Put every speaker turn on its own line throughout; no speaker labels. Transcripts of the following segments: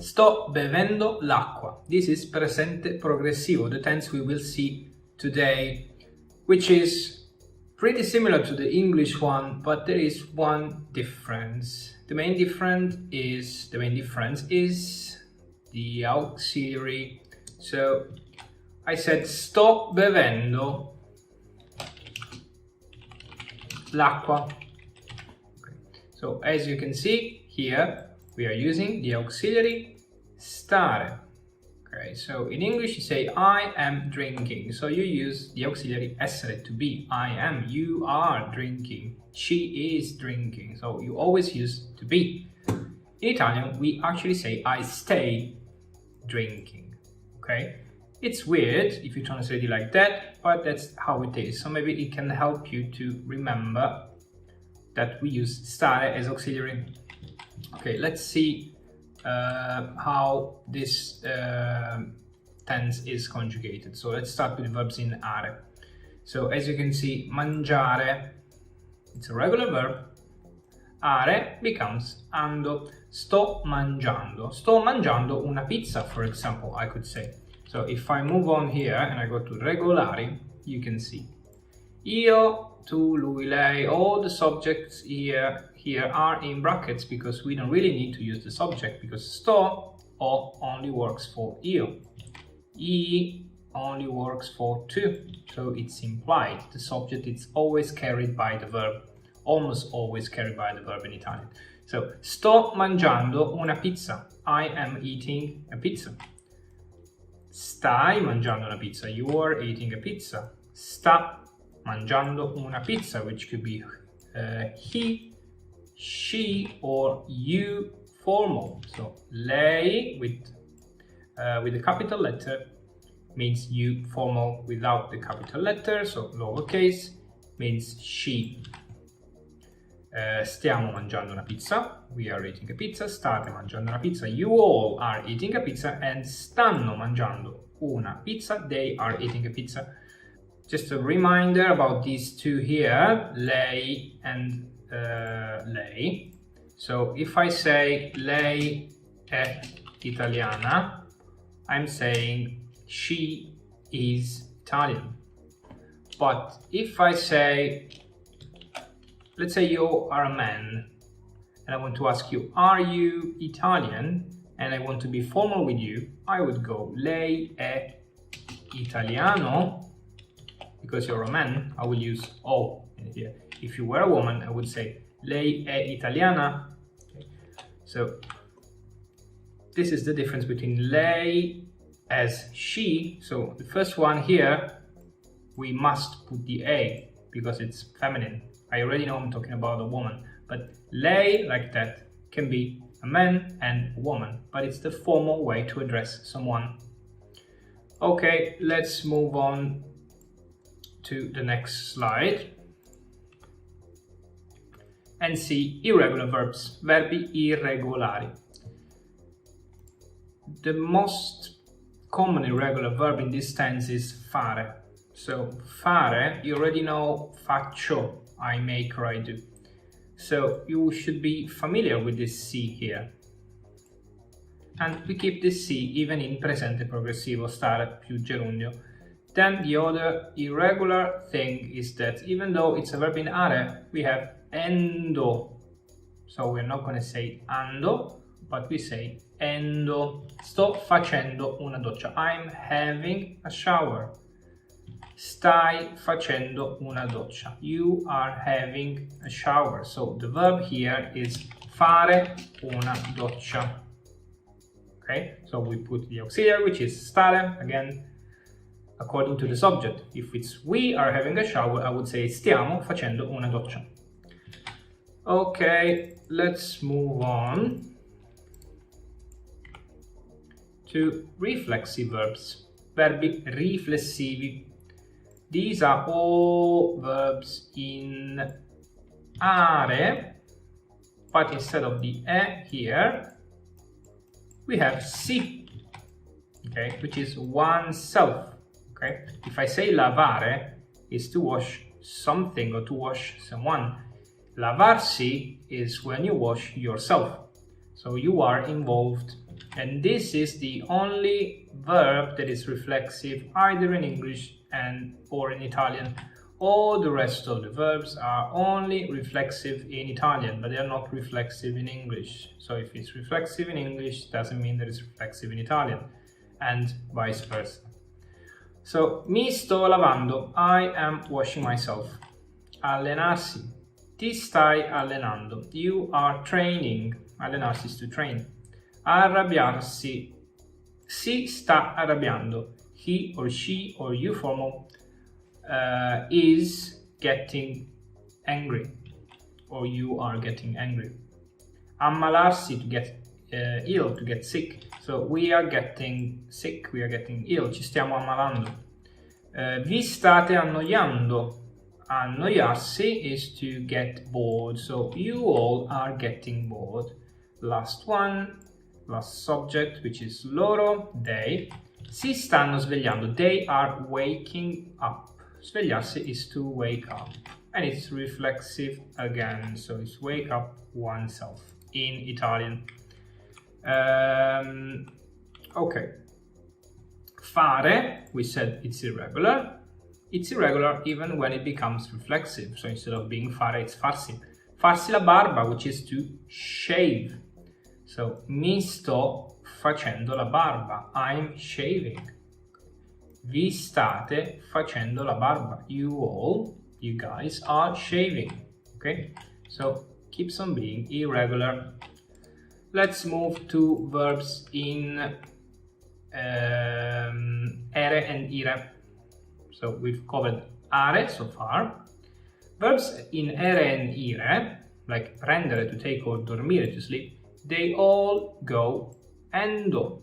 Sto bevendo l'acqua. This is presente progressivo, the tense we will see today, which is pretty similar to the English one, but there is one difference. The main difference is the auxiliary. So I said sto bevendo l'acqua. Okay. So as you can see here, we are using the auxiliary stare. Okay, so in English you say I am drinking, so you use the auxiliary essere to be. I am, you are drinking, she is drinking, so you always use to be. In Italian we actually say I stay drinking. Okay, it's weird if you translate it like that, but that's how it is. So maybe it can help you to remember that we use stare as auxiliary. Okay, let's see how this tense is conjugated. So let's start with verbs in ARE. So as you can see, mangiare, it's a regular verb. ARE becomes ando. Sto mangiando una pizza, for example, I could say. So if I move on here and I go to regolari, you can see io, tu, lui, lei, all the subjects here are in brackets because we don't really need to use the subject, because sto only works for io, I only works for tu, so it's implied. The subject is always carried by the verb, almost always carried by the verb in Italian. So sto mangiando una pizza, I am eating a pizza. Stai mangiando una pizza, you are eating a pizza. Sta mangiando una pizza, which could be he, she, or you formal. So lei with the capital letter means you formal without the capital letter, so lowercase means she. Stiamo mangiando una pizza, we are eating a pizza. State mangiando una pizza, you all are eating a pizza. And stanno mangiando una pizza, they are eating a pizza. Just a reminder about these two here, lei and lei. So if I say lei è italiana, I'm saying she is Italian. But if I say, let's say you are a man and I want to ask you, are you Italian? And I want to be formal with you, I would go lei è italiano. Because you're a man, I will use o in here. If you were a woman, I would say lei è italiana. Okay. So this is the difference between lei as she. So the first one here, we must put the a because it's feminine. I already know I'm talking about a woman, but lei like that can be a man and a woman, but it's the formal way to address someone. Okay, let's move on to the next slide and see irregular verbs, verbi irregolari. The most common irregular verb in this tense is fare. So fare, you already know faccio, I make or I do. So you should be familiar with this C here. And we keep this C even in presente progressivo, stare più gerundio. Then the other irregular thing is that even though it's a verb in are, we have endo. So we're not going to say ando, but we say endo. Sto facendo una doccia. I'm having a shower. Stai facendo una doccia. You are having a shower. So the verb here is fare una doccia. Okay, so we put the auxiliary, which is stare, again, according to the subject. If it's we are having a shower, I would say stiamo facendo una doccia. Okay, let's move on to reflexive verbs, verbi riflessivi. These are all verbs in are, but instead of the e here, we have si, okay, which is oneself. Okay, if I say lavare, is to wash something or to wash someone. Lavarsi is when you wash yourself. So you are involved. And this is the only verb that is reflexive either in English or in Italian. All the rest of the verbs are only reflexive in Italian, but they are not reflexive in English. So if it's reflexive in English, doesn't mean that it's reflexive in Italian, and vice versa. So, mi sto lavando, I am washing myself. Allenarsi, ti stai allenando, you are training. Allenarsi is to train. Arrabbiarsi, si sta arrabbiando, he or she or you formal is getting angry, or you are getting angry. Ammalarsi, to get ill, to get sick. So we are getting sick, we are getting ill, ci stiamo ammalando. Vi state annoiando. Annoiarsi is to get bored, so you all are getting bored. Last one, last subject, which is loro, they. Si stanno svegliando, they are waking up. Svegliarsi is to wake up, and it's reflexive again, so it's wake up oneself in Italian. Okay. Fare, we said it's irregular. It's irregular even when it becomes reflexive. So instead of being fare, it's farsi. Farsi la barba, which is to shave. So, mi sto facendo la barba. I'm shaving. Vi state facendo la barba. You all, you guys, are shaving. Okay? So, keeps on being irregular. Let's move to verbs in ERE and IRE. So we've covered ARE so far. Verbs in ERE and IRE, like prendere, to take, or dormire, to sleep, they all go endo.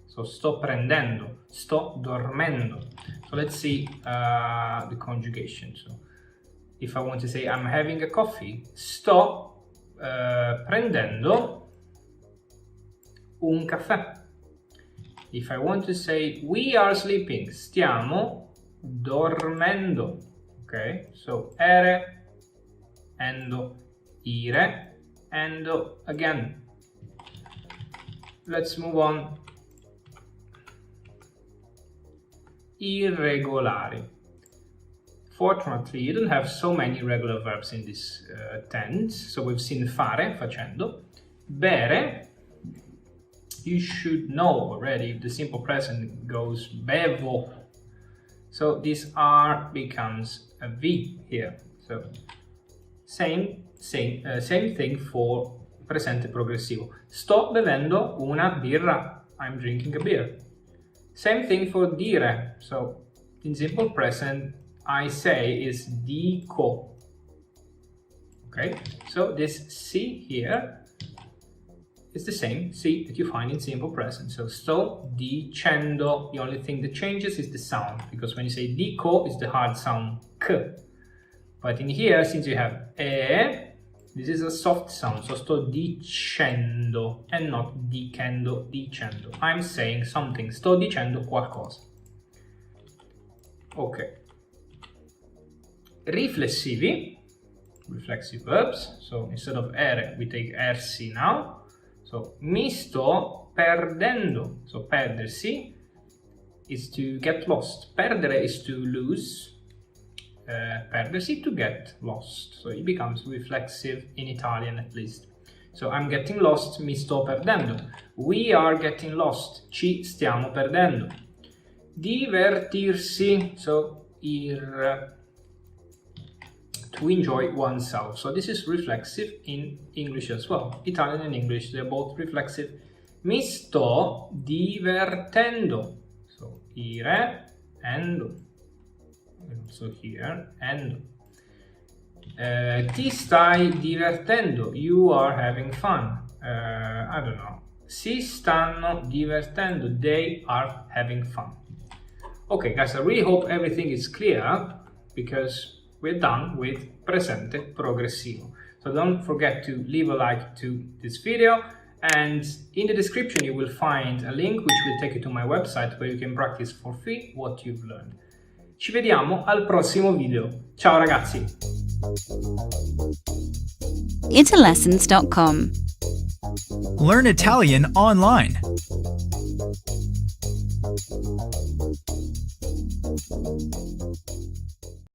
So sto prendendo, sto dormendo. So let's see the conjugation. So if I want to say I'm having a coffee, sto prendendo un caffè. If I want to say we are sleeping, stiamo dormendo. Okay, so ERE, endo, IRE, endo again. Let's move on. Irregolari. Fortunately, you don't have so many regular verbs in this tense. So we've seen fare, facendo. Bere, you should know already if the simple present goes bevo. So this R becomes a V here. So same thing for presente progressivo. Sto bevendo una birra. I'm drinking a beer. Same thing for dire. So in simple present, I say is dico. Okay, so this C here is the same C that you find in simple present. So sto dicendo. The only thing that changes is the sound, because when you say dico, it's the hard sound k. But in here, since you have e, this is a soft sound. So sto dicendo and not dicendo, dicendo. I'm saying something. Sto dicendo qualcosa. Okay. Riflessivi, reflexive verbs. So instead of ere, we take ersi now. So mi sto perdendo. So perdersi is to get lost. Perdere is to lose. Perdersi to get lost. So it becomes reflexive in Italian at least. So I'm getting lost, mi sto perdendo. We are getting lost, ci stiamo perdendo. Divertirsi, so to enjoy oneself. So this is reflexive in English as well. Italian and English, they're both reflexive. Mi sto divertendo. So ire, endo. And also here, endo. Ti stai divertendo. You are having fun. I don't know. Si stanno divertendo. They are having fun. Okay, guys, I really hope everything is clear, because we're done with Presente Progressivo. So don't forget to leave a like to this video, and in the description you will find a link which will take you to my website where you can practice for free what you've learned. Ci vediamo al prossimo video. Ciao ragazzi!
Italians.com.
Learn Italian online.